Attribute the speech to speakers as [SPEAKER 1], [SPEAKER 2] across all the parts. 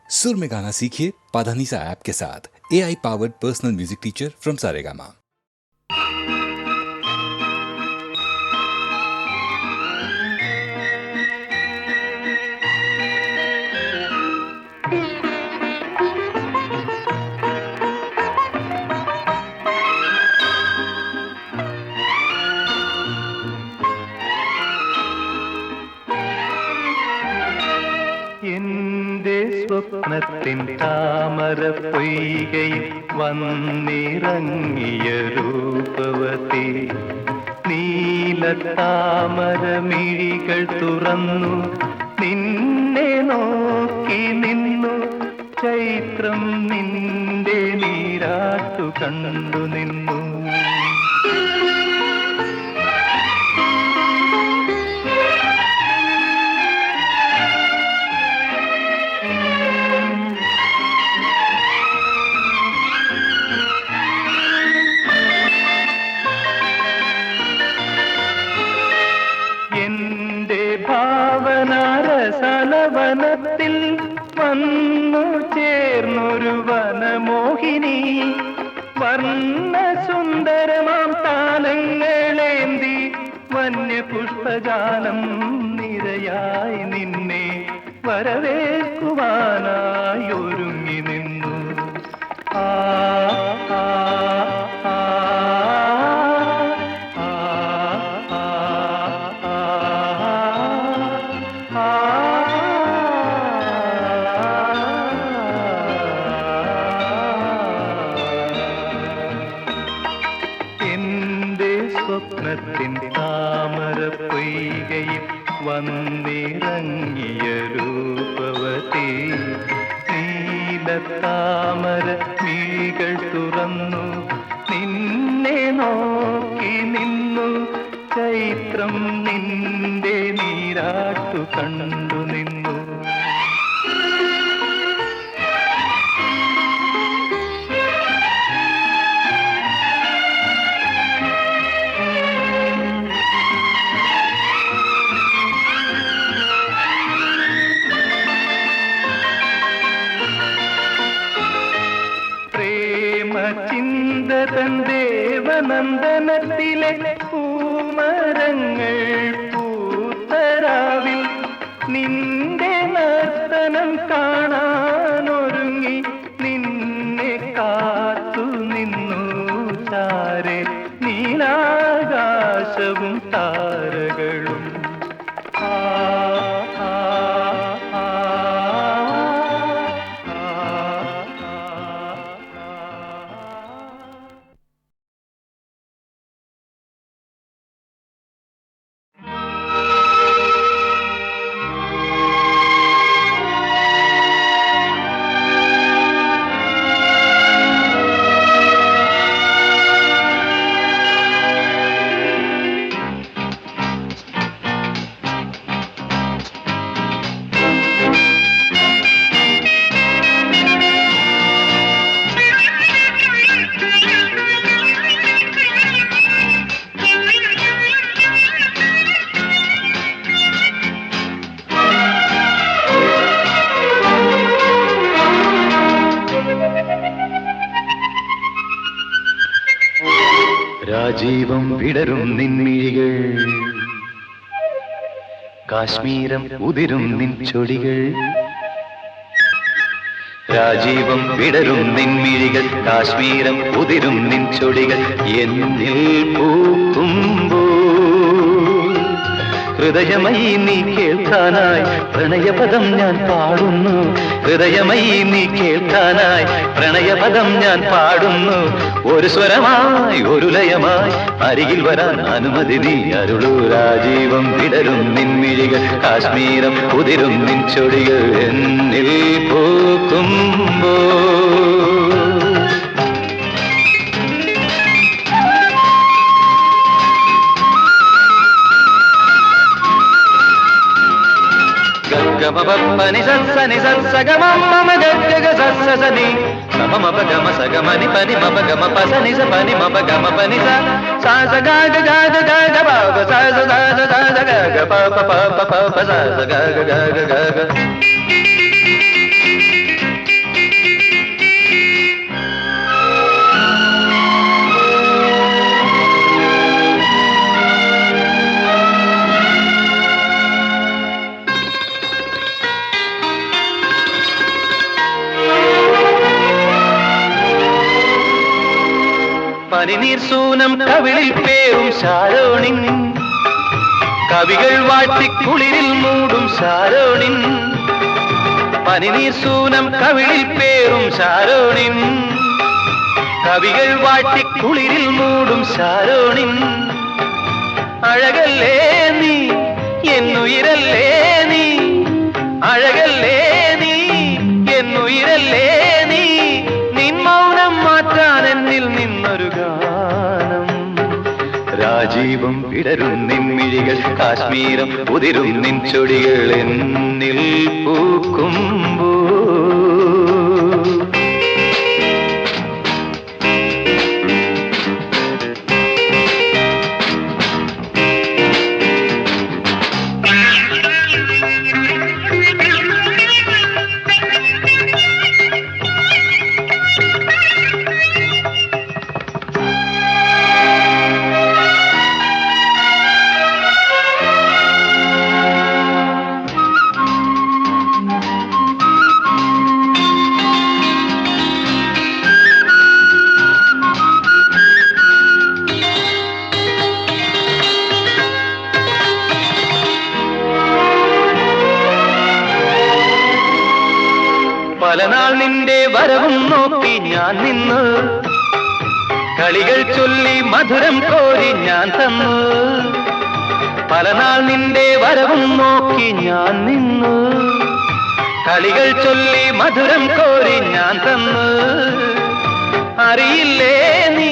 [SPEAKER 1] सुर में गाना सीखिए पाधानीसा ऐप के साथ। AI powered personal music teacher from Saregama.
[SPEAKER 2] സ്വപ്നത്തിൻ താമര പൊയ്കയിൽ വന്നിറങ്ങിയ രൂപവതി നീലത്താമരമിഴികൾ തുറന്നു നിന്നെ നോക്കി നിന്നു. ചൈത്രം നിന്റെ നീരാട്ടു കണ്ടു നിന്നു. ഭാവനാരസലവനത്തിൽ വന്നു ചേർന്നൊരു വനമോഹിനി വർണ്ണസുന്ദരമാം താലങ്ങളേന്തി വന്യപുഷ്പജാലം നിരയായി നിന്നെ വരവേൽക്കുവാനായി ഒരുങ്ങി നിന്നു. ആ സ്വപ്നത്തിൻ താമര പൊയ്കയിൽ വന്നിറങ്ങിയ രൂപവതി നീലത്താമര മിഴികൾ തുറന്നു നിന്നെ നോക്കി നിന്നു. ചൈത്രം നിന്റെ നീരാട്ടു കണ്ടു നിന്നു. ചിന്തതൻ ദേവനന്ദനത്തിലെ പൂമരങ്ങൾ പൂത്തരാവിൽ നിന്റെ നർത്തനം കാണാനൊരുങ്ങി നിന്നെ കാത്തു നിന്നു. ചാരെ നീലാകാശവും താരകളും. രാജീവം വിടരും നിൻമിഴികൾ, കാശ്മീരം ഉതിരും നിൻ ചൊടികൾ. രാജീവം വിടരും നിൻമിഴികൾ, കാശ്മീരം ഉതിരും നിൻ ചൊടികൾ. എന്നിൽ പൂക്കുമ്പോൾ ഹൃദയമയി നീ കേൾക്കാനായി പ്രണയപദം ഞാൻ പാടുന്നു. ഹൃദയമയി നീ കേൾക്കാനായി പ്രണയപദം ഞാൻ പാടുന്നു. ഒരു സ്വരമായി ഒരു ലയമായി അരികിൽ വരാൻ അനുമതി നീ അരുളൂ. രാജീവം വിടരും നിൻമിഴികൾ, കാശ്മീരം ഉതിരും നിൻ ചൊടികൾ. എന്നിൽ പൂക്കുമ്പോൾ గమపని సత్సని సత్సగమం మమ గగ సత్సని మమ పగమ సగమని పని మమ గమ పసని స పని మమ గమ పని స సా స గ గ గ గ గ ప స స స స స గ గ ప ప ప ప ప స స గ గ గ గ గ പനിനീർ സൂനം കവിളിൽ പേരും ശാരോണിൻ കവികൾ വാട്ടിക്കുളിരിൽ മൂടും ശാരോണിൻ പനിനീർ സൂനം കവിളിൽ പേരും ശാരോണിൻ കവികൾ വാട്ടിക്കുളിരിൽ മൂടും ശാരോണിൻ അഴകല്ലേ നീ എന്നുയിരല്ലേ നീ അഴകല്ലേ നീ എന്നുയിരല്ലേ നീ നിൻ മൗനം മാറ്റാൻ എന്നിൽ നിന്നൊരു ഗാനം രാജീവം വിടരും നിൻമിഴികൾ കാശ്മീരം ഉതിരും നിൻ ചൊടികൾ എന്നിൽ പൂക്കുമ്പോ പലനാൾ നിന്റെ വരവും നോക്കി ഞാൻ നിന്നു കളികൾ ചൊല്ലി മധുരം കോരി ഞാൻ തന്നു പലനാൾ നിന്റെ വരവും നോക്കി ഞാൻ നിന്നു കളികൾ ചൊല്ലി മധുരം കോരി ഞാൻ തന്നു അറിയില്ലേ നീ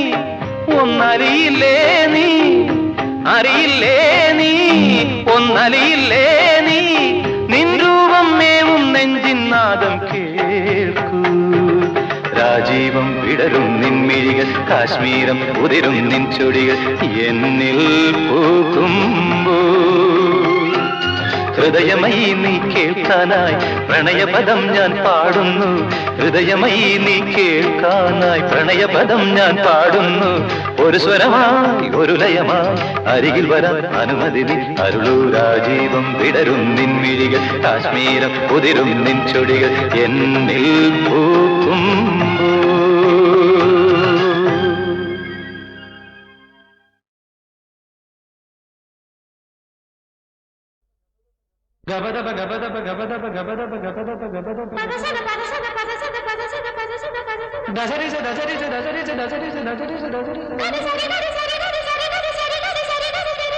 [SPEAKER 2] ഒന്നറിയില്ലേ നീ അറിയില്ലേ നീ ഒന്നറിയില്ലേ നീ നിൻ രൂപം മേവും നെഞ്ചിൻ നാദം കേൾക്കൂ രാജീവം വിടരും നിൻമിഴികൾ കാശ്മീരം ഉതിരും നിൻ ചൊടികൾ എന്നിൽ പൂക്കുമ്പോ ഹൃദയമയി നീ കേൾക്കാനായി പ്രണയപദം ഞാൻ പാടുന്നു ഹൃദയമയി നീ കേൾക്കാനായി പ്രണയപദം ഞാൻ പാടുന്നു ഒരു സ്വരമായി ഒരു ലയമായി അരികിൽ വരാൻ അനുമതി നീ അരുളൂ രാജീവം വിടരും നിൻമിഴികൾ കാശ്മീരം ഉതിരും നിൻ ചൊടികൾ എന്നിൽ പൂക്കുമ്പോ
[SPEAKER 3] గబదబ గబదబ గబదబ గబదబ గబదబ గబదబ దసరిస దసరిస దసరిస దసరిస దసరిస దసరిస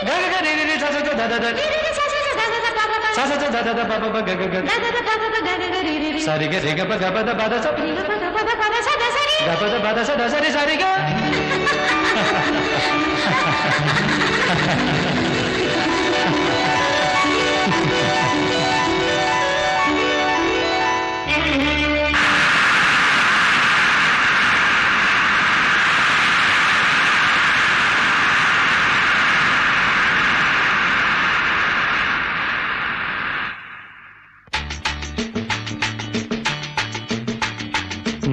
[SPEAKER 3] గగగరిరి ససస దదద ససస దదద బబబ గగగ సరిగ రిగబ గబద బదస గబద బదస దసరి సరిగ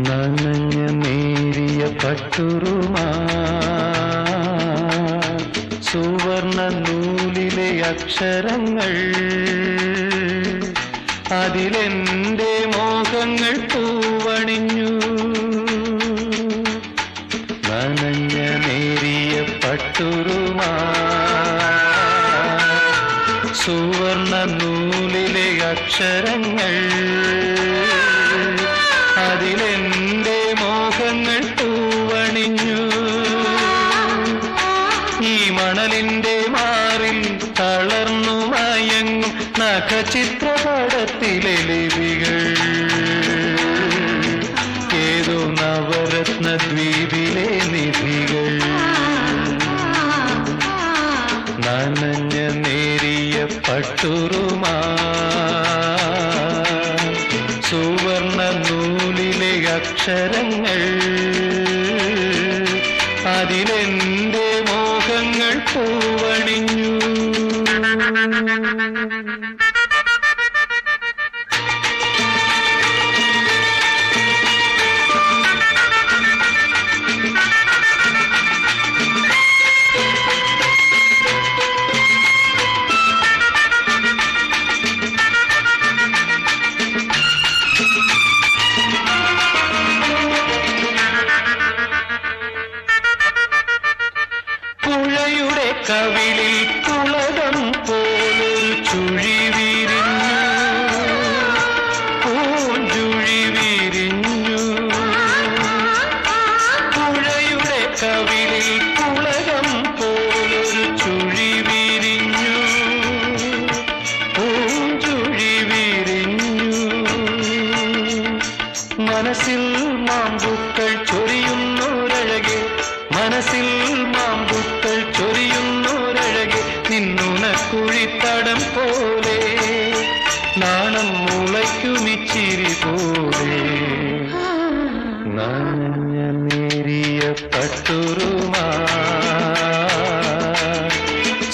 [SPEAKER 3] നനഞ്ഞ നേരിയ പട്ടുറുമാ സുവർണ നൂലിലെ അക്ഷരങ്ങൾ അതിലെന്റെ മോഹങ്ങൾ പൂവണിഞ്ഞു നനഞ്ഞ നേരിയ പട്ടുറുമാ സുവർണ നൂലിലെ അക്ഷരങ്ങൾ അതിലെന്റെ മോഹങ്ങൾ പൂവണിഞ്ഞു ഈ മണലിന്റെ മാറിൽ തളർന്നു മയങ്ങും നഖചിത്രപടത്തിലെ ലിപികൾ ഏതോ നവരത്ന ദ്വീപിലെ നിധികൾ നനഞ്ഞ നേരിയ പട്ടുറുമാ സുവർണ നൂലിലെ അക്ഷരങ്ങൾ അതിലെന്റെ മോഹങ്ങൾ പൂവണിഞ്ഞു
[SPEAKER 4] കവിളിൽ പുളകം പോലൊരു ചുഴി വിരിഞ്ഞു, പൂഞ്ചുഴി വിരിഞ്ഞു. മനസ്സിൽ മാമ്പൂക്കൾ ചൊരിയുന്നോരഴകെ, മനസ്സിൽ മാമ്പൂക്കൾ ചൊരിയുന്നോരഴകെ, നിന്നുണക്കുഴിത്തടം പോലെ നാണം മുളയ്ക്കുമിച്ചിരി പോലെ. നനഞ്ഞ നേരിയ പട്ടുറുമാ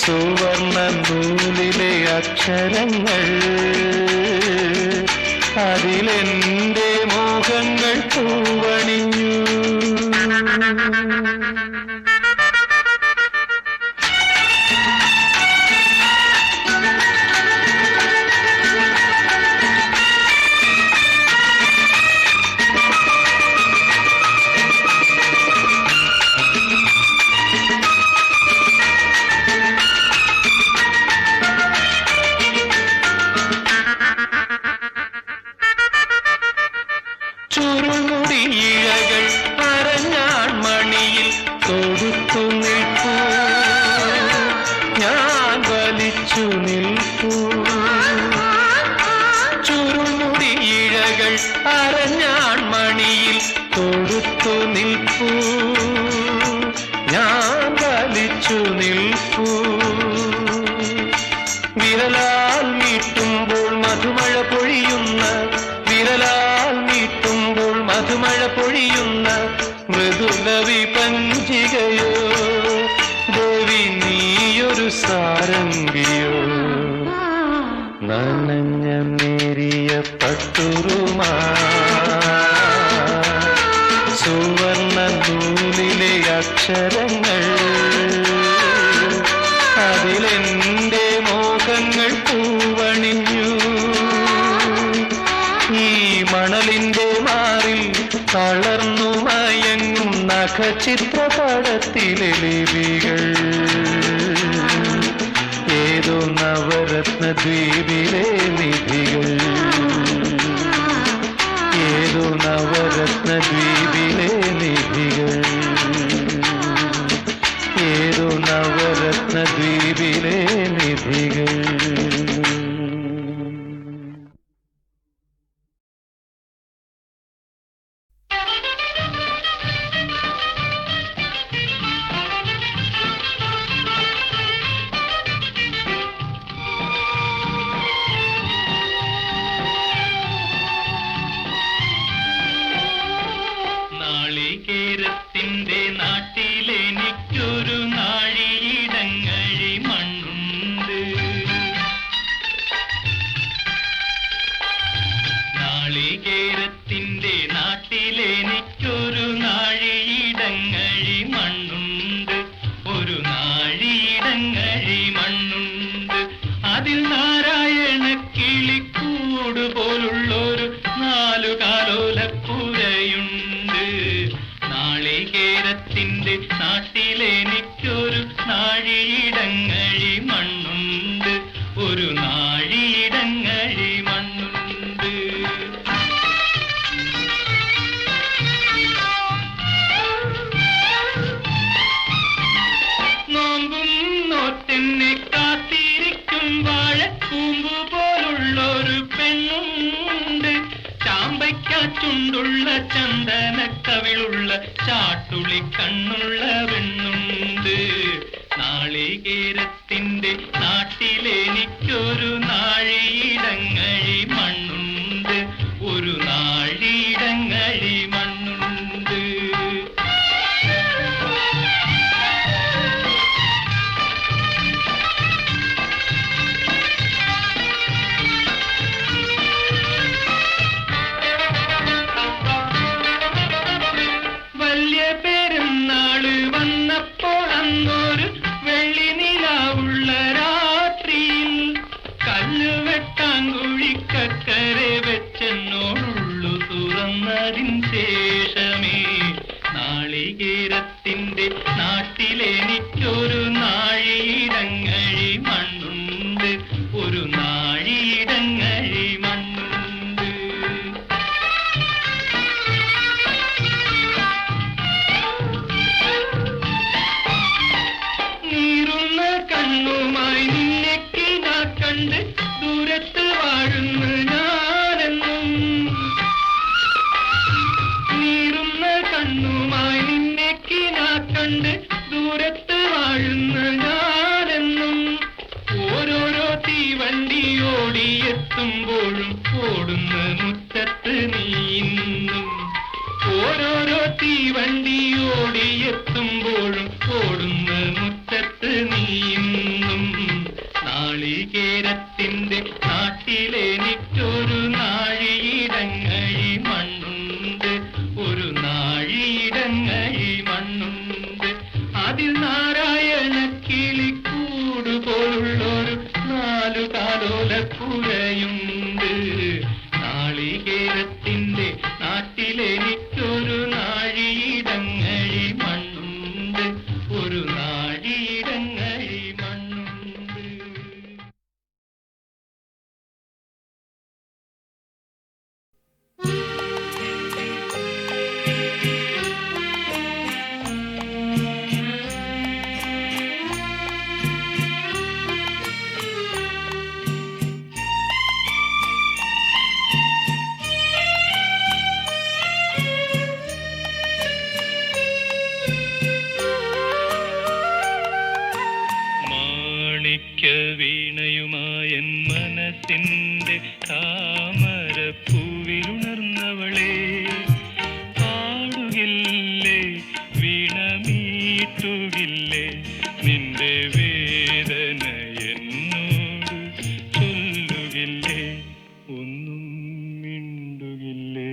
[SPEAKER 4] സുവർണ്ണ നൂലിലെ അക്ഷരങ്ങൾ, അതിലെന്റെ മോഹങ്ങൾ പൂവണിഞ്ഞു. ചുരുമുടിയിഴകൾ അരഞ്ഞാൺ മണിയിൽ തൊടുത്തു നിൽപ്പൂ, ഞാൻ വലിച്ചു നിൽപ്പൂ. ചുരുമുടിയിഴകൾ അരഞ്ഞാൺ മണിയിൽ തൊടുത്തു നിൽപ്പൂ, ഞാൻ വലിച്ചു നിൽപ്പൂ. വിരലാൽ നീട്ടുമ്പോൾ മധുമഴ പൊഴിയുന്ന, വിരലാൽ നീട്ടുമ്പോൾ മധുമഴ പൊഴിയുന്ന മൃദുല വിപഞ്ചികയോ, ദേവി നീയൊരു സാരംഗിയോ. നനഞ്ഞ നേരിയ പട്ടുറുമാ സുവർണ്ണ നൂലിലെ അക്ഷരങ്ങൾ, അതിലെന്റെ മോഹങ്ങൾ പൂവണിഞ്ഞു. ഈ മണലിന്റെ മാറിൽ തളർന്നു മയങ്ങും നഖചിത്രപടത്തിലെ ലിപികൾ, ഏതോ നവരത്ന ദ്വീപിലെ നിധികൾ, ഏതോ നവരത്ന ദ്വീപിലെ നിധികൾ, ഏതോ നവരത്ന ദ്വീപിലെ നിധികൾ.
[SPEAKER 5] നാളികേരത്തിന്റെ നാട്ടിലെനിക്കൊരു നാഴിയിടങ്ങഴി മണ്ണുണ്ട്. നാളികേരത്തിന്റെ നാട്ടിലെനിക്കൊരു നാഴിയിടങ്ങഴി മണ്ണുണ്ട്, ഒരു നാഴിയിടങ്ങഴി മണ്ണുണ്ട്. അതിൽ നാരായണ കിളിക്കൂട് പോലുള്ളൊരു നാലുകാലോലപ്പുരയുണ്ട്. നാളികേരത്തിന്റെ നാട്ടിലെനിക്കൊരു നാഴിയിടങ്ങഴി മണ്ണുണ്ട്, ഒരു നാഴിയിടങ്ങഴി മണ്ണുണ്ട്. നോമ്പും നോറ്റെന്നെ കാത്തിരിക്കും വാഴക്കൂമ്പു പോലുള്ളൊരു പെണ്ണുണ്ട്. ചാമ്പയ്ക്കാച്ചുണ്ടുള്ള ചന്ദനക്കവിളുള്ള ചാട്ടുളി കണ്ണുള്ള പെണ്ണുണ്ട്. നാളികേരത്തിന്റെ നാട്ടിലെനിക്കൊരു നാഴിയിടങ്ങഴി മണ്ണുണ്ട്, ഒരു നാഴിയിടങ്ങഴി മണ്ണുണ്ട്. വലിയ പെരുന്നാള് വന്നപ്പോൾ അന്നൊരു വെള്ളി നിലാവുള്ള രാത്രിയിൽ കല്ലുവെട്ടാങ്കുഴിക്കക്കരെ വെച്ചെന്നോടുള്ളു തുറന്നതിൻ ശേഷമേ നാളികേരത്തിന്റെ നാട്ടിലെനിക്കൊരു നാഴിയിടങ്ങഴി മണ്ണുണ്ട്, ഒരു നാഴിയിടങ്ങഴി മണ്ണുണ്ട്. കണ്ട് ദൂരത്ത് വാഴുന്ന ഞാനെന്നും ഓരോരോ തീവണ്ടി ഓടിയെത്തുമ്പോഴും ഓടുന്ന മുറ്റത്ത് നീന്നും ഓരോരോ തീവണ്ടി ഓടിയെത്തുമ്പോഴും ഓടുന്ന മുറ്റത്ത് നീന്നും നാളികേരത്തിന്റെ നാട്ടിലെനിക്കൊരു നാഴിയിടങ്ങഴി മണ്ണുണ്ട് ഒരു നാഴിയിടങ്ങഴി മണ്ണുണ്ട് അതിൽ നാരായണ കിളിക്കൂട് പോലുള്ളൊരു 4 കാലോലപ്പുരയുണ്ട് നാളികേരത്തിന്റെ നാട്ടിലെനിക്കൊരു നാഴിയിടങ്ങഴി മണ്ണുണ്ട് ഒരു നാഴിയിടങ്ങഴി മണ്ണുണ്ട്.
[SPEAKER 4] വീണയുമായൻ മനസ്സിന്റെ താമരപ്പൂവിലുണർന്നവളെ പാടുകില്ലേ വീണമീട്ടുകില്ലേ നിന്റെ വേദന എന്നോട് ചൊല്ലുകില്ലേ ഒന്നും മിണ്ടുകില്ലേ.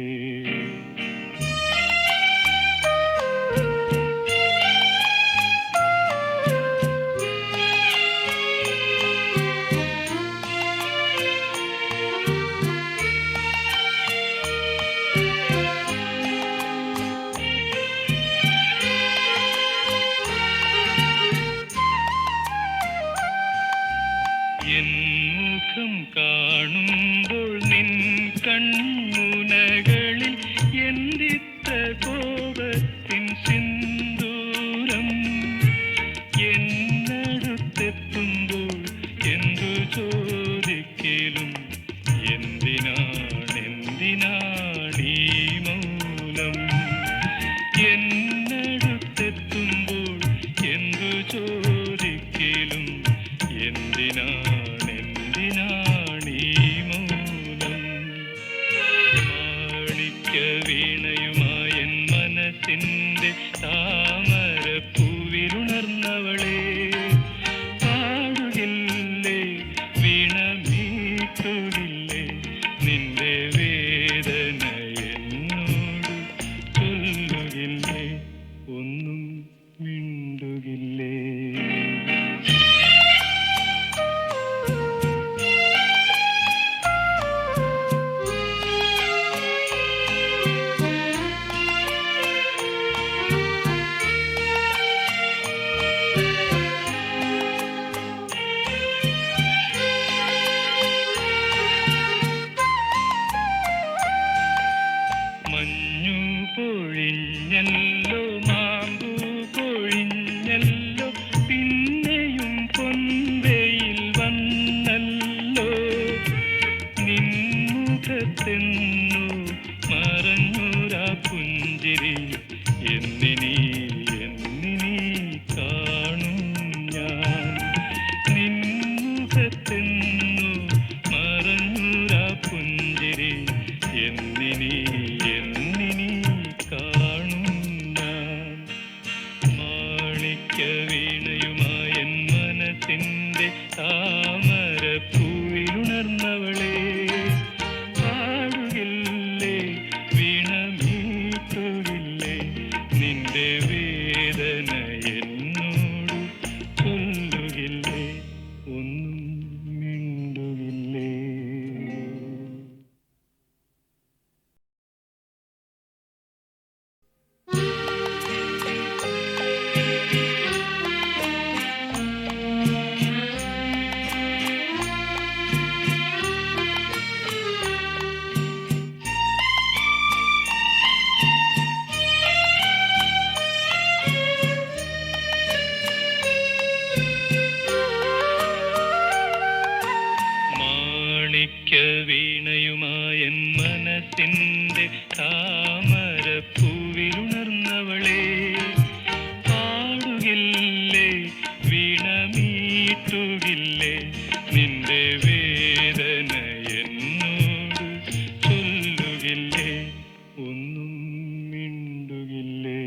[SPEAKER 4] എൻ മുഖം കാണുമ്പോൾ നിൻ കൺമുനകളിൽ എന്തിത്ര കോപത്തിൻ സിന്ദൂരം എന്നടുത്തെത്തുമ്പോൾ എന്തു ചോദിക്കലും എന്തിനാണീ മൗനം എന്നടുത്തെത്തുമ്പോൾ എന്തു ചോദിക്കലും എന്തിനാണീ മൗനം. മാണിക്യ വീണയുമായൻ മനസ്സിന്റെ താമരപ്പൂവിലുണർന്നവളെ പാടുകില്ലേ വീണമീട്ടുകില്ലേ നിന്റെ വേദന എന്നോട് ചൊല്ലുകില്ലേ ഒന്നും മിണ്ടുകില്ലേ. മഞ്ഞു പൊഴിഞ്ഞല്ലോ മാമ്പു പൊഴിഞ്ഞല്ലോ പിന്നെയും പൊൻവെയിൽ വന്നല്ലോ നിൻമുഖത്തെന്നു മറഞ്ഞൂരാ പുഞ്ചിരി എന്നിനി കാണും ഞാൻ നിൻമുഖത്തെന്നു മറഞ്ഞൂരാ പുഞ്ചിരി എന്നിനി കാണും ഞാൻ. മാണിക്യ വീണയുമായൻ മനസ്സിന്റെ താമരപ്പൂവിലുണർന്നവളെ പാടുകില്ലേ വീണമീട്ടുകില്ലേ നിന്റെ വേദന എന്നോട് ചൊല്ലുകില്ലേ ഒന്നും മിണ്ടുകില്ലേ. മാണിക്യ വീണയുമായൻ മനസ്സിന്റെ താമരപ്പൂവിലുണർന്നവളെ പാടുകില്ലേ ഒന്നും മിണ്ടുകില്ലേ.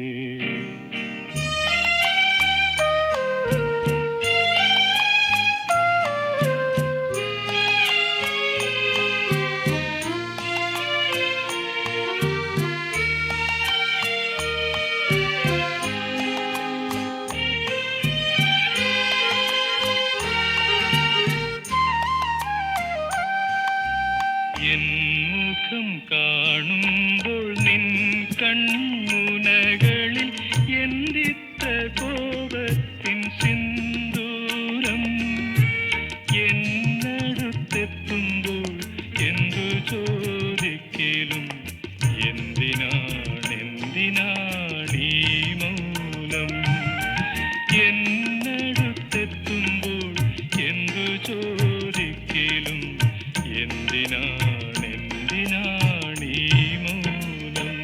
[SPEAKER 4] എൻ മുഖം കാണുമ്പോൾ നിൻ കൺമുനകളിൽ എന്തിത്ര കോപത്തിൻ സിന്ദൂരം. എന്നടുത്തെത്തുമ്പോൾ എന്തു ചോദിക്കലും എന്തിനാണീ മൗനം. എന്നടുത്തെത്തുമ്പോൾ എന്തു ചോദിക്കലും എന്തിനാണീ മൗനം.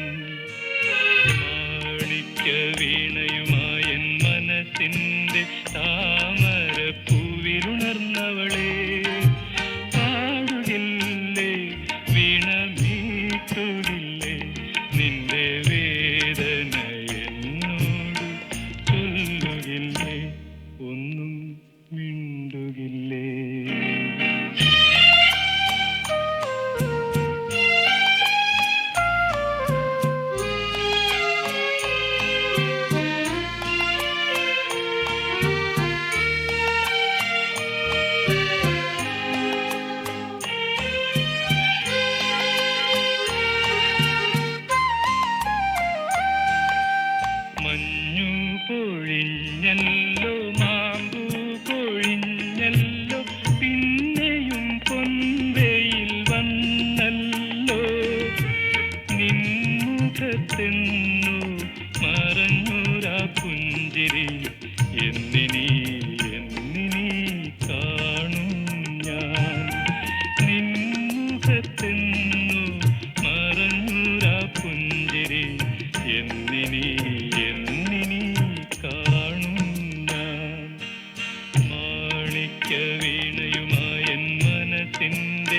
[SPEAKER 4] മാണിക്യ വീണയുമായൻ മനസ്സിൻ്റെ താമരപ്പൂവിലുണർന്നവളെ, പാടുകില്ലേ വീണമീട്ടുകില്ലേ നിന്റെ വേദന എന്നോട് ചൊല്ലുകില്ലേ ഒന്നും മിണ്ടുകില്ലേ. മഞ്ഞു പൊഴിഞ്ഞല്ലോ മാമ്പു പൊഴിഞ്ഞല്ലോ പിന്നെയും പൊൻവെയിൽ വന്നല്ലോ. നിൻമുഖത്തെന്നു മറഞ്ഞൊരാ പുഞ്ചിരി എന്നിനി കാണും ഞാൻ. നിൻമുഖത്തെന്നു മറഞ്ഞൊരാ പുഞ്ചിരി എന്നിനി കാണും ഞാൻ. മാണിക്യ വീണയുമായൻ മനസ്സിൻ്റെ